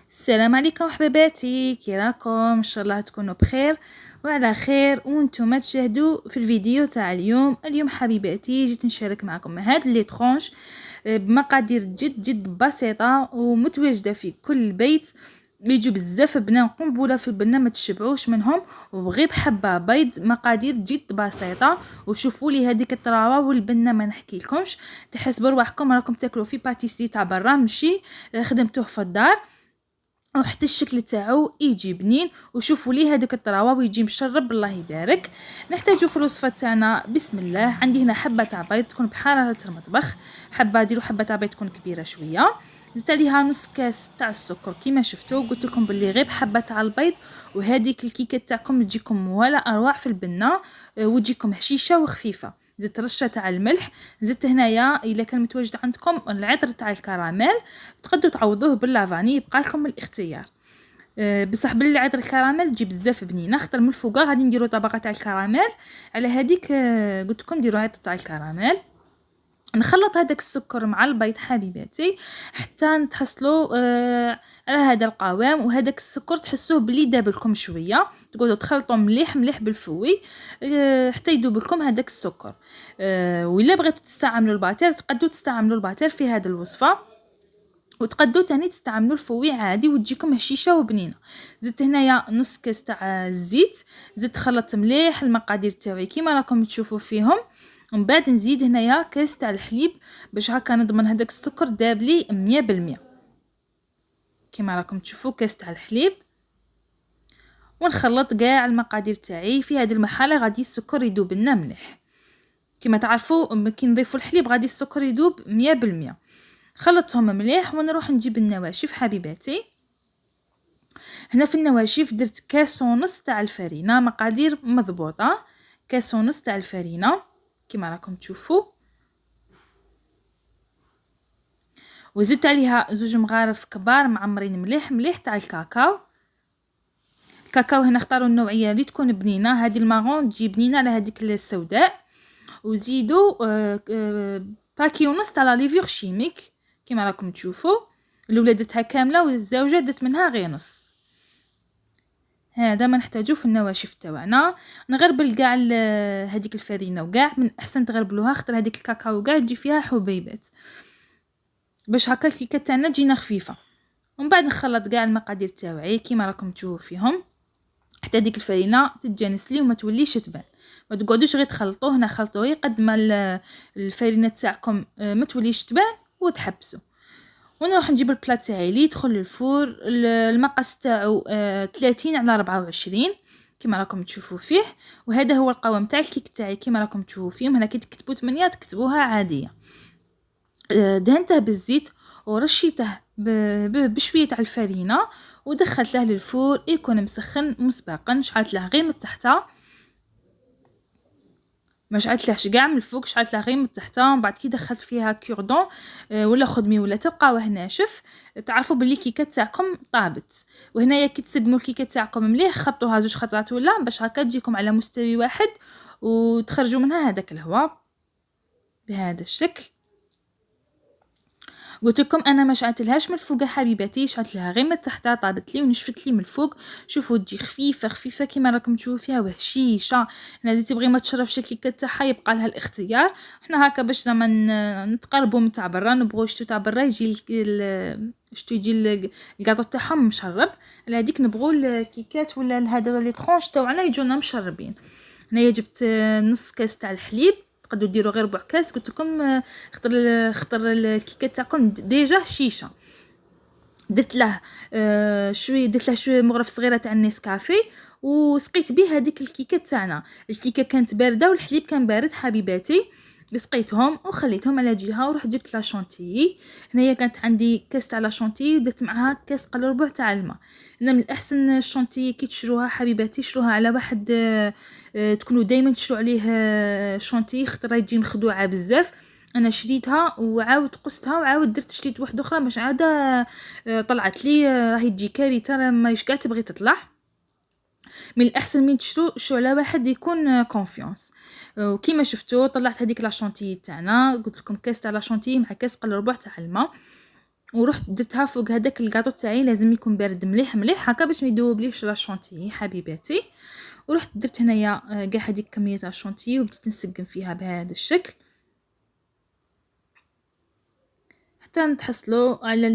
السلام عليكم حبيباتي، كي راكم؟ ان شاء الله تكونوا بخير وعلى خير وانتم تشاهدوا في الفيديو تاع اليوم حبيباتي جيت نشارك معكم هاد لي ترونش بمقادير جد بسيطه ومتواجده في كل بيت. يجوا بزاف بنان قنبله في البنه ما تشبعوش منهم، وبغير بحبه بيض مقادير جد بسيطه. وشوفوا لي هذيك الطراوه والبنه ما نحكي لكمش، تحسبوا رواحكم راكم تاكلوا في باتيسري تاع برا ماشي خدمتوه في الدار، وحتى الشكل تاعو يجي بنين. وشوفوا لي هذيك الطراوه ويجي مشرب الله يبارك. نحتاجو في الوصفه تاعنا بسم الله. عندي هنا حبه تاع بيض تكون بحراره المطبخ، حبه ديروا حبه تاع بيض تكون كبيره شويه. زدت عليها نص كاس تاع السكر كيما شفتوا، قلت لكم باللي غير حبه تاع البيض وهذيك الكيكه تاعكم تجيكم ولا اروع في البنه وتجيكم هشيشه وخفيفه. زدت رشه تاع الملح، زدت هنايا الا كان متواجد عندكم العطر تاع الكراميل تقدروا تعوضوه باللافاني، يبقى لكم الاختيار. بصح باللي عطر الكراميل تجي بزاف بنينه، خاطر من الفوق غادي نديروا طبقه تاع الكراميل على هذيك. قلت لكم ديروا عطر تاع الكراميل. نخلط هذاك السكر مع البيض حبيباتي حتى نتحصلوا على هذا القوام، وهذاك السكر تحسوه بلي داب لكم شويه، تقعدوا تخلطوا مليح بالفوي حتى يذوب لكم هذاك السكر. وإلا بغيتوا تستعملوا الباتير تقدروا تستعملوا الباتير في هذه الوصفه، وتقدروا تاني تستعملوا الفوي عادي وتجيكم هشيشه وبنينه. زدت هنايا نص كاس تاع الزيت، زدت خلطت مليح المقادير تاعي كيما راكم تشوفوا فيهم. ومن بعد نزيد هنايا كاس تاع الحليب باش هكا نضمن هذاك السكر داب لي 100%. كيما راكم تشوفوا كاس تاع الحليب، ونخلط كاع المقادير تاعي. في هذه المرحله غادي السكر يذوب لنا مليح، كيما تعرفوا كي نضيفوا الحليب غادي السكر يذوب 100%. خلطتهم مليح ونروح نجيب النواشف حبيباتي. هنا في النواشف درت كاس ونص تاع الفرينه، مقادير مضبوطه، كاس ونص تاع الفرينه كيما راكم تشوفوا. وزدت عليها زوج مغارف كبار معمرين مليح تاع الكاكاو. الكاكاو هنا اختاروا النوعيه اللي تكون بنينه، هذه المارون تجي بنينه على هذيك السوداء. وزيدوا باكي ونص تاع لا ليفور شيميك كيما راكم تشوفوا. الاولى درتها كامله والزوجه درت منها غير نص. هذا ما نحتاجوه في النواشف تاعنا. نغربل كاع هذيك الفرينه وكاع من احسن تغربلوها، خاطر هذيك الكاكاو كاع تجي فيها حبيبات باش هكا الكيكه تاعنا تجينا خفيفه. ومن بعد نخلط كاع المقادير تاعي كيما راكم تشوفوا فيهم حتى هذيك الفرينه تتجانس لي وما توليش تبان. ما تقعدوش غير تخلطوه، هنا خلطوه قد ما الفرينه تاعكم ما توليش تبان وتحبسوا. ونروح نجيب البلا تاعي لي يدخل للفور. المقاس تاعو 30 على 24 كيما راكم تشوفوا فيه. وهذا هو القوام تاع الكيك تاعي كيما راكم تشوفوا فيهم. هنا كي تكتبوا 8 تكتبوها عاديه. دهنته بالزيت ورشيته بشويه تاع الفرينه ودخلته للفور يكون مسخن مسبقا. شعلت له غير من تحت، ما شعلتلهش كاع من الفوق، شعلت له غير من تحت. ومن بعد كي دخلت فيها كوردون ولا خدمي ولا تبقاوه ناشف، تعرفوا باللي الكيكه تاعكم طابت. وهنايا كي تسقموا الكيكه تاعكم مليح خبطوها زوج خطرات ولا باش هكا تجيكم على مستوى واحد وتخرجوا منها هذاك الهواء بهذا الشكل. قلت لكم انا ما شعلتلهاش من الفوق حبيباتي، شعلت لها غير من تحت، طابت لي ونشفت لي من الفوق. شوفوا تجي خفيفه كيما راكم تشوفوا فيها وهشيشه. هنا اللي تبغي ما تشربش الكيكه تاعها يبقى لها الاختيار. حنا هكا باش زعما نتقربوا من تاع برا، نبغوا شتو تاع برا يجي شتو يجي الكاطو تاعهم مشرب، على هذيك نبغوا الكيكات ولا هذو لي طرونش تاعنا يجونا مشربين. هنايا جبت نص كاس تاع الحليب، تقدروا ديروا غير ربع كاس. قلت لكم خطر الكيكه تاعكم ديجا شيشه. درت له شويه مغرف صغيره تاع النسكافي وسقيت به هذيك الكيكه تاعنا. الكيكه كانت بارده والحليب كان بارد حبيباتي. سقيتهم وخليتهم على جهه ورحت جبت لا شونتيي. هنايا كانت عندي كاس تاع لا شونتيي ودرت معها كاس قل ربع تاع الماء. هنا من الاحسن الشونتيي كي تشروها حبيباتي شروها على واحد تكونوا دائما تشرو عليه شونتيي خاطر تجي مخدوعه بزاف. انا شريتها وعاود قستها وعاود درت شريت واحده اخرى باش عاده طلعت لي راهي تجي كارثه ما كاع تبغي تطلع. من الاحسن من تشرو على واحد يكون كونفيونس. وكيما شفتوا طلعت هذيك لا شونتيي تاعنا، قلت لكم كاس تاع لا شونتيي مع كاس قل ربع تاع الماء. ورحت درتها فوق هذاك الكاطو تاعي. لازم يكون بارد مليح مليح هكا باش ما يذوبليش لا شونتيي حبيباتي. ورحت درت هنايا كاع هذيك كميه تاع الشونتيي وبديت نسقم فيها بهذا الشكل حتى نتحصلوا على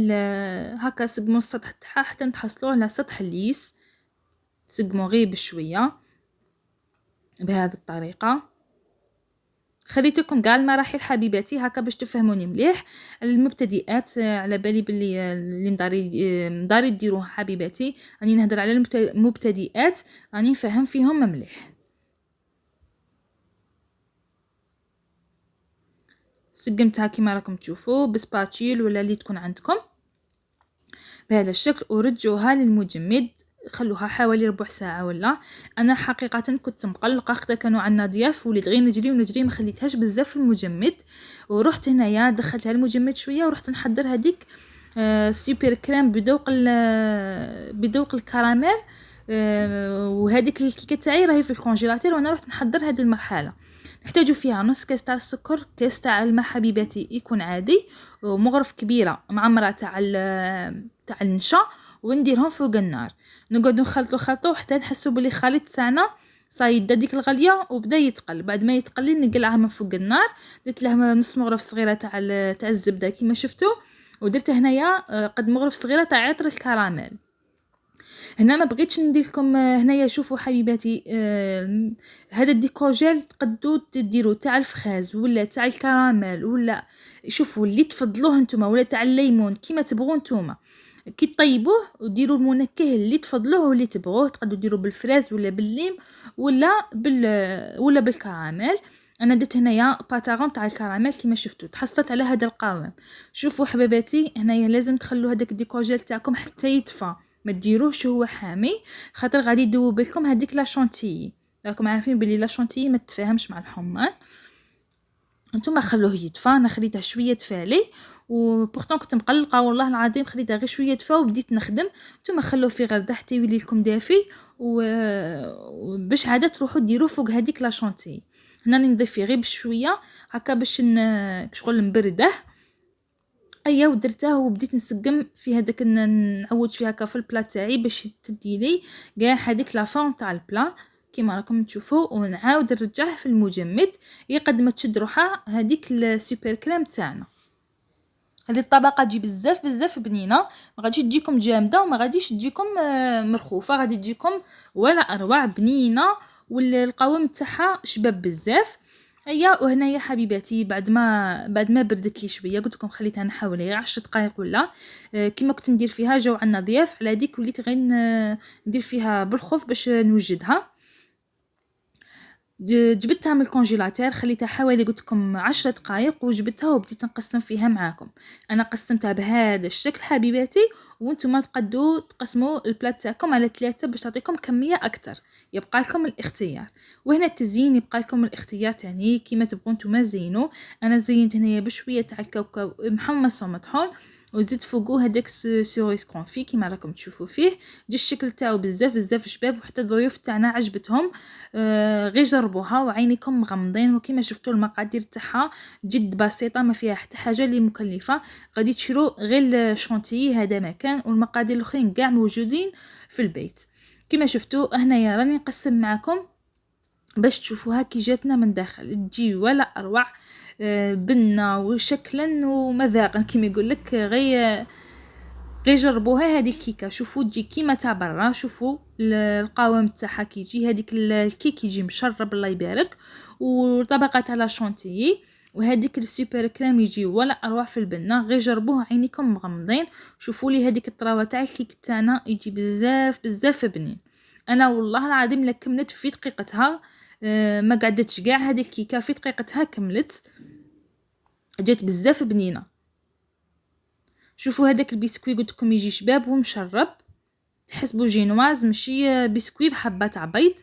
هكا سقموا السطح تاعها حتى نتحصلوا على سطح ليس. سقموا غير بشويه بهذه الطريقه. خليتكم كاع المراحل حبيباتي هكا باش تفهموني مليح. المبتدئات على بالي باللي اللي مداري ديروها حبيباتي، راني نهضر على المبتدئات راني نفهم فيهم مليح. سقمتها كما راكم تشوفوا بسباتيل ولا اللي تكون عندكم بهذا الشكل، ورجوها للمجمد. خلوها حوالي ربع ساعه ولا. انا حقيقه كنت مقلقه حتى كانوا عندنا ضياف وليت غير نجري ما خليتهاش بزاف في المجمد. ورحت هنايا دخلتها المجمد شويه ورحت نحضر هذيك سوبر كريم بذوق الكراميل. وهذيك الكيكه تاعي راهي في الكونجيلاتور وانا رحت نحضر هذه المرحله. نحتاجو فيها نص كاس تاع السكر، كاس تاع الماء حبيباتي يكون عادي، ومغرف كبيره معمره تاع النشا، ونديرهم فوق النار. نقعدو نخلطو حتى نحسو بلي الخليط تاعنا صايد ديك الغليه وبدا يتقل. بعد ما يتقل نقلعها من فوق النار. درت له نص مغرف صغيره تاع الزبده كما شفتو، ودرت هنايا قد مغرف صغيره تاع عطر الكراميل. هنا ما بغيتش ندير لكم هنايا. شوفوا حبيباتي هذا الديكوجيل تقدروا تديروا تاع الفخاز ولا تاع الكراميل ولا شوفوا اللي تفضلوه نتوما، ولا تاع الليمون كيما تبغوا نتوما. كي طيبوه وديروا المنكه اللي تفضلوه واللي تبغوه. تقدروا ديروا بالفراز ولا بالليم ولا بالكراميل. انا درت هنايا باتاغون تاع الكراميل كما شفتوا. تحصلت على هذا القوام. شوفوا حبيباتي هنايا لازم تخلوا هذاك الديكوجيل تاعكم حتى يدفى، ما ديروش هو حامي خاطر غادي يذوب لكم هذيك لا شونتيي. راكم عارفين بلي لا شونتيي ما تتفاهمش مع الحمان. نتوما خلوه يدفى. انا خليته شويه تفالي وبورطون كنت مقلقه والله العظيم، خليته غير شويه دفا وبديت نخدم. نتوما خلوه في غرده حتى يولي لكم دافي وباش عاده تروحوا ديروا فوق هذيك لا شونتيي. هنا نضيف فيه غير بشويه هكا باش شغل نبرده. ايا ودرته وبديت نسقم في هذاك نعوج فيها هكا في البلا تاعي باش تدي لي كاع هذيك لا فورم تاع البلا كيما راكم تشوفوا. ونعاود نرجعه في المجمد قد ما تشد روحها هذيك السوبر كريم تاعنا. هذه الطبقه تجي بزاف بنينه، ما غاديش تجيكم جامده وما غاديش تجيكم مرخوفه، غادي تجيكم ولا اروع بنينه والقوام تاعها شباب بزاف. هيا وهنايا حبيباتي بعد ما بردت لي شويه قلت لكم خليتها نحاول 10 دقائق ولا كما كنت ندير فيها. جاو عندنا ضياف على هذيك وليت غير ندير فيها بالخوف باش نوجدها. جبتها من الكونجيلاتور خليتها حوالي قلت لكم 10 دقائق وجبتها وبديت نقسم فيها معاكم. انا قسمتها بهذا الشكل حبيباتي، وانتم تقدروا تقسموا البلات تاعكم على 3 باش تعطيكم كميه اكثر. يبقى لكم الاختيار. وهنا التزيين يبقى لكم الاختيار تاني كيما تبغوا نتوما زينوا. انا زينت هنايا بشويه تاع الكاوكاو محمص ومطحون وزدت فوقه هذاك سوريس كونفي كيما راكم تشوفوا فيه. جا الشكل تاعو بزاف شباب وحتى الضيوف تاعنا عجبتهم. غير جربوها وعينيكم مغمضين. وكما شفتوا المقادير تاعها جد بسيطه ما فيها حتى حاجه اللي مكلفه. غادي تشرو غير الشونتيي هذا مكان والمقادير الاخرين كاع موجودين في البيت. كما شفتوا هنايا راني نقسم معكم باش تشوفوها كي جاتنا من داخل. تجي ولا اروع بنا وشكلا ومذاقا كيما يقول لك. غير جربوها هذه الكيكه. شوفوا تجي كيما تاع برا. شوفوا القوام تاعها كي يجي هذيك الكيك يجي مشرب الله يبارك وطبقه تاع لا شونتيي وهذيك السوبر كريم يجي ولا اروع في البنه. غير جربوه عينيكم مغمضين. شوفوا لي هذيك الطراوه تاع الكيك تاعنا يجي بزاف بنين. انا والله العظيم لا كملت في دقيقتها. ما قعدتش كاع هذه الكيكه في دقيقتها كملت. جات بزاف بنينه. شوفوا هذاك البسكوي قلت لكم يجي شباب ومشرب تحسبوا جينواز ماشي بسكوي بحبه تاع بيض.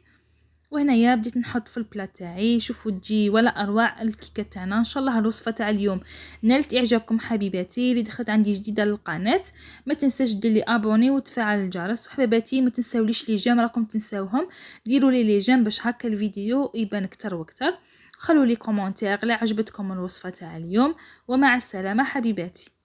وهنايا بديت نحط في البلا تاعي. شوفوا تجي ولا اروع الكيكه تاعنا. ان شاء الله الوصفه تاع اليوم نالت اعجابكم حبيباتي. اللي دخلت عندي جديده للقناه ما تنساش دير لي ابوني وتفعل الجرس. وحبيباتي ما تنساوليش لي جيم راكم تنساوهم. ديروا لي جيم باش هكا الفيديو يبان اكثر واكثر. خلوا لي كومونتير لا عجبتكم الوصفه تاع اليوم. ومع السلامه حبيباتي.